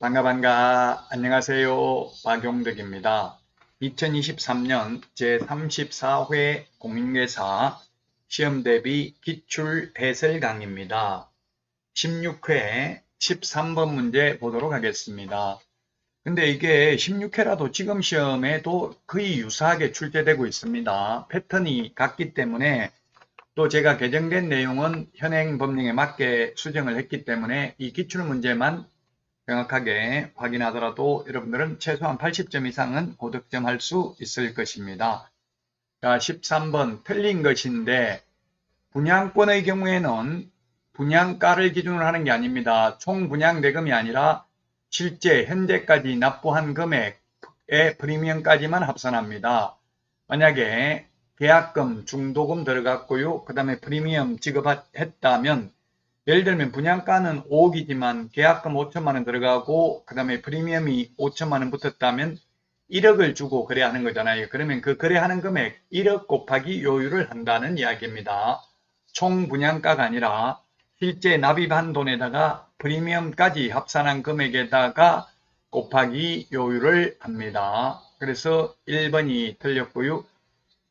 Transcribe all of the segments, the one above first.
반가. 안녕하세요. 박용덕입니다. 2023년 제34회 공인회사 시험대비 기출 해설 강의입니다. 16회 13번 문제 보도록 하겠습니다. 근데 이게 16회라도 지금 시험에도 거의 유사하게 출제되고 있습니다. 패턴이 같기 때문에 또 제가 개정된 내용은 현행 법령에 맞게 수정을 했기 때문에 이 기출문제만 정확하게 확인하더라도 여러분들은 최소한 80점 이상은 고득점할 수 있을 것입니다. 자, 13번 틀린 것인데 분양권의 경우에는 분양가를 기준으로 하는 게 아닙니다. 총 분양대금이 아니라 실제 현재까지 납부한 금액의 프리미엄까지만 합산합니다. 만약에 계약금, 중도금 들어갔고요. 그 다음에 프리미엄 지급했다면 예를 들면 분양가는 5억이지만 계약금 5천만 원 들어가고 그 다음에 프리미엄이 5천만 원 붙었다면 1억을 주고 거래하는 거잖아요. 그러면 그 거래하는 금액 1억 곱하기 요율을 한다는 이야기입니다. 총 분양가가 아니라 실제 납입한 돈에다가 프리미엄까지 합산한 금액에다가 곱하기 요율을 합니다. 그래서 1번이 틀렸고요.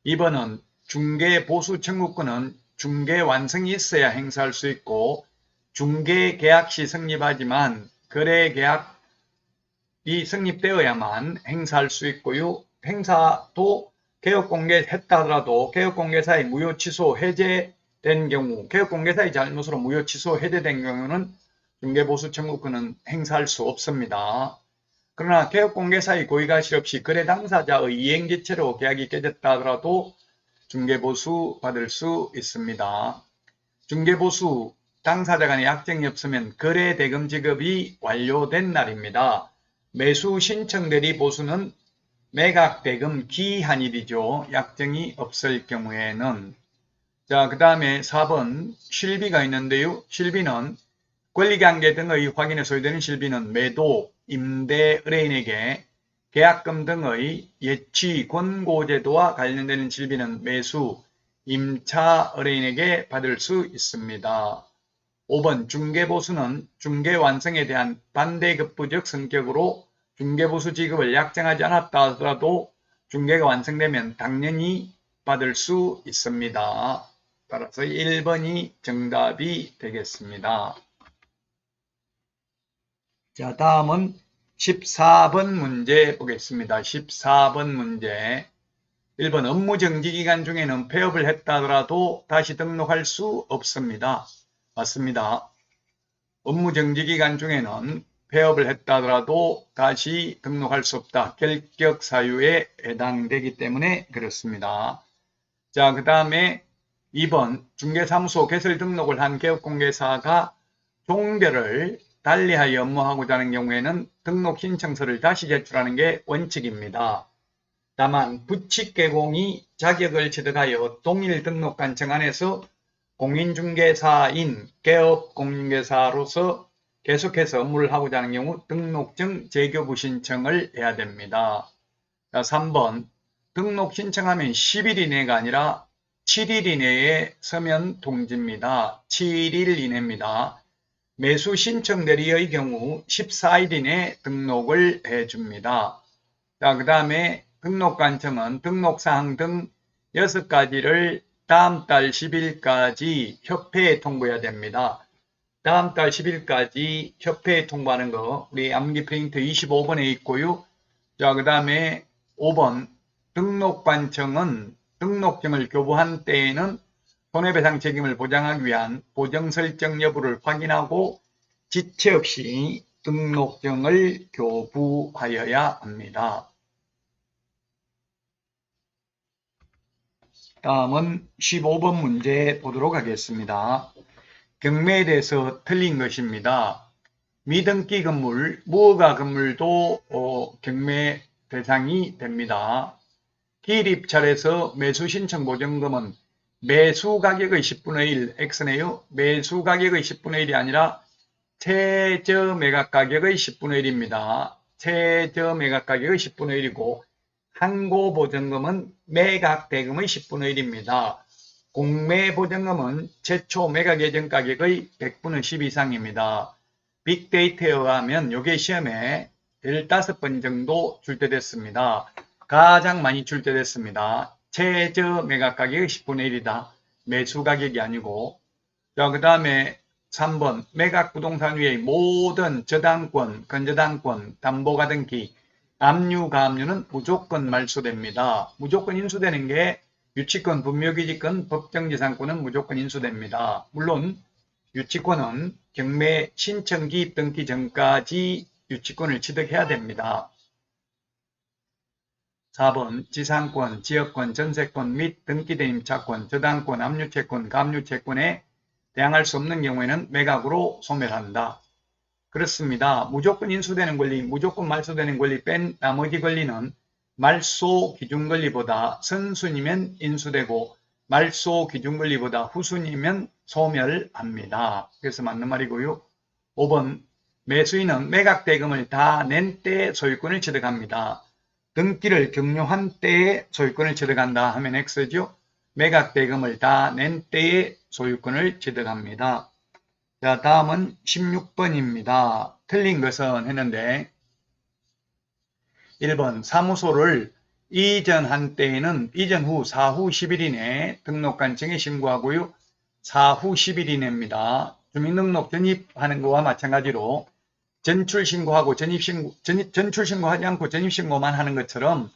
2번은 중개보수 청구권은 중개 완성이 있어야 행사할 수 있고 중개 계약 시 성립하지만 거래 계약이 성립되어야만 행사할 수 있고요. 행사도 개업공개했다 하더라도 개업공개사의 무효 취소 해제된 경우 개업공개사의 잘못으로 무효 취소 해제된 경우는 중개보수 청구권은 행사할 수 없습니다. 그러나 개업공개사의 고의가실 없이 거래 당사자의 이행지체로 계약이 깨졌다 하더라도 중개보수 받을 수 있습니다. 중개보수 당사자 간의 약정이 없으면 거래대금 지급이 완료된 날입니다. 매수 신청 대리 보수는 매각대금 기한일이죠. 약정이 없을 경우에는. 자, 그 다음에 4번 실비가 있는데요. 실비는 권리관계 등의 확인에 소요되는 실비는 매도, 임대, 의뢰인에게 계약금 등의 예치, 권고제도와 관련되는 실비는 매수, 임차, 의뢰인에게 받을 수 있습니다. 5번 중개보수는 중개완성에 대한 반대급부적 성격으로 중개보수 지급을 약정하지 않았다 하더라도 중개가 완성되면 당연히 받을 수 있습니다. 따라서 1번이 정답이 되겠습니다. 자, 다음은 14번 문제 보겠습니다. 14번 문제. 1번 업무정지기간 중에는 폐업을 했다 하더라도 다시 등록할 수 없습니다. 맞습니다. 업무정지기간 중에는 폐업을 했다 하더라도 다시 등록할 수 없다. 결격사유에 해당되기 때문에 그렇습니다. 자, 그 다음에 2번 중개사무소 개설 등록을 한 개업공개사가 종별을 달리하여 업무하고자 하는 경우에는 등록 신청서를 다시 제출하는 게 원칙입니다. 다만 부칙개공이 자격을 취득하여 동일 등록관청 안에서 공인중개사인 개업공인중개사로서 계속해서 업무를 하고자 하는 경우 등록증 재교부 신청을 해야 됩니다. 자, 3번 등록 신청하면 10일 이내가 아니라 7일 이내에 서면 통지입니다. 7일 이내입니다. 매수 신청 대리의 경우 14일 이내 등록을 해줍니다. 자, 그 다음에 등록관청은 등록사항 등 6가지를 다음 달 10일까지 협회에 통보해야 됩니다. 다음 달 10일까지 협회에 통보하는 거 우리 암기 프린트 25번에 있고요. 자, 그 다음에 5번 등록관청은 등록증을 교부한 때에는 손해배상 책임을 보장하기 위한 보정 설정 여부를 확인하고 지체 없이 등록증을 교부하여야 합니다. 다음은 15번 문제 보도록 하겠습니다. 경매에 대해서 틀린 것입니다. 미등기 건물, 무허가 건물도 경매 대상이 됩니다. 기입찰에서 매수신청 보증금은 매수가격의 10분의 1, X네요. 매수가격의 10분의 1이 아니라 최저 매각가격의 10분의 1입니다. 최저 매각가격의 10분의 1이고 항고보증금은 매각대금의 10분의 1입니다. 공매보증금은 최초 매각 예정 가격의 100분의 10 이상입니다. 빅데이터에 의하면 요게 시험에 15번 정도 출제됐습니다. 가장 많이 출제됐습니다. 최저 매각 가격이 10분의 1이다. 매수 가격이 아니고. 자, 그 다음에 3번 매각 부동산 위의 모든 저당권, 건저당권, 담보가등기, 압류, 가압류는 무조건 말소됩니다. 무조건 인수되는 게 유치권, 분묘기지권, 법정지상권은 무조건 인수됩니다. 물론 유치권은 경매 신청 기입 등기 전까지 유치권을 취득해야 됩니다. 4번 지상권, 지역권, 전세권 및 등기된 임차권, 저당권, 압류채권, 가압류채권에 대항할 수 없는 경우에는 매각으로 소멸한다. 그렇습니다. 무조건 인수되는 권리, 무조건 말소되는 권리 뺀 나머지 권리는 말소 기준 권리보다 선순이면 인수되고 말소 기준 권리보다 후순이면 소멸합니다. 그래서 맞는 말이고요. 5번 매수인은 매각 대금을 다 낸 때에 소유권을 취득합니다. 등기를 경료한 때에 소유권을 취득한다 하면 X죠. 매각 대금을 다 낸 때에 소유권을 취득합니다. 자, 다음은 16번입니다. 틀린 것은 했는데 1번 사무소를 이전한 때에는 이전 후 사후 10일 이내에 등록관청에 신고하고요. 사후 10일 이내입니다. 주민등록 전입하는 것과 마찬가지로 전출신고하고 전출신고하지 않고 전입신고만 하는 것처럼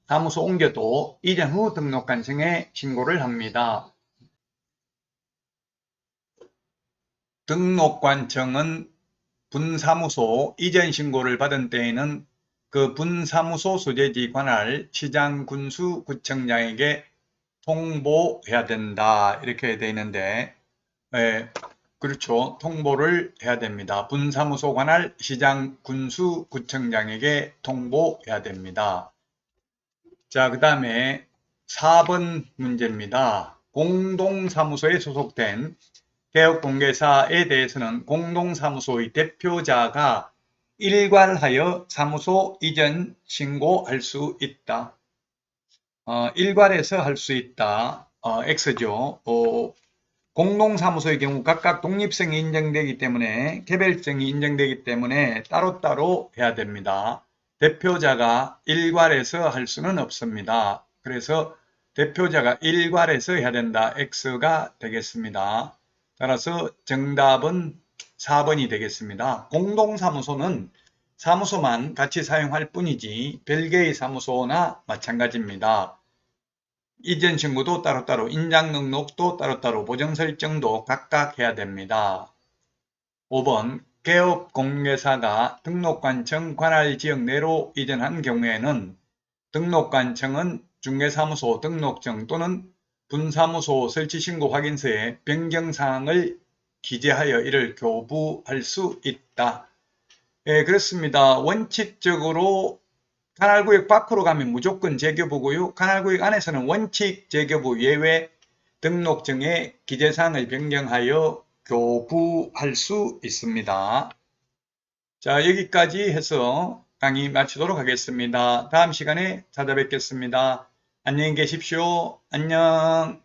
사무소 옮겨도 이전 후 등록관청에 신고를 합니다. 등록관청은 분사무소 이전 신고를 받은 때에는 그 분사무소 소재지 관할 시장, 군수, 구청장에게 통보해야 된다. 이렇게 되어 있는데, 그렇죠. 통보를 해야 됩니다. 분사무소 관할 시장, 군수, 구청장에게 통보해야 됩니다. 자, 그 다음에 4번 문제입니다. 공동사무소에 소속된 개업공개사에 대해서는 공동사무소의 대표자가 일괄하여 사무소 이전 신고할 수 있다. 일괄해서 할 수 있다. X죠. 공동사무소의 경우 각각 독립성이 인정되기 때문에 개별성이 인정되기 때문에 따로따로 해야 됩니다. 대표자가 일괄해서 할 수는 없습니다. 그래서 대표자가 일괄해서 해야 된다. X가 되겠습니다. 따라서 정답은 4번이 되겠습니다. 공동사무소는 사무소만 같이 사용할 뿐이지 별개의 사무소나 마찬가지입니다. 이전 신고도 따로따로, 인장 등록도 따로따로, 보정 설정도 각각 해야 됩니다. 5번 개업공개사가 등록관청 관할 지역 내로 이전한 경우에는 등록관청은 중개사무소 등록증 또는 분사무소 설치신고 확인서에 변경사항을 기재하여 이를 교부할 수 있다. 예, 그렇습니다. 원칙적으로 관할구역 밖으로 가면 무조건 재교부고요. 관할구역 안에서는 원칙 재교부 예외 등록증의 기재사항을 변경하여 교부할 수 있습니다. 자, 여기까지 해서 강의 마치도록 하겠습니다. 다음 시간에 찾아뵙겠습니다. 안녕히 계십시오. 안녕.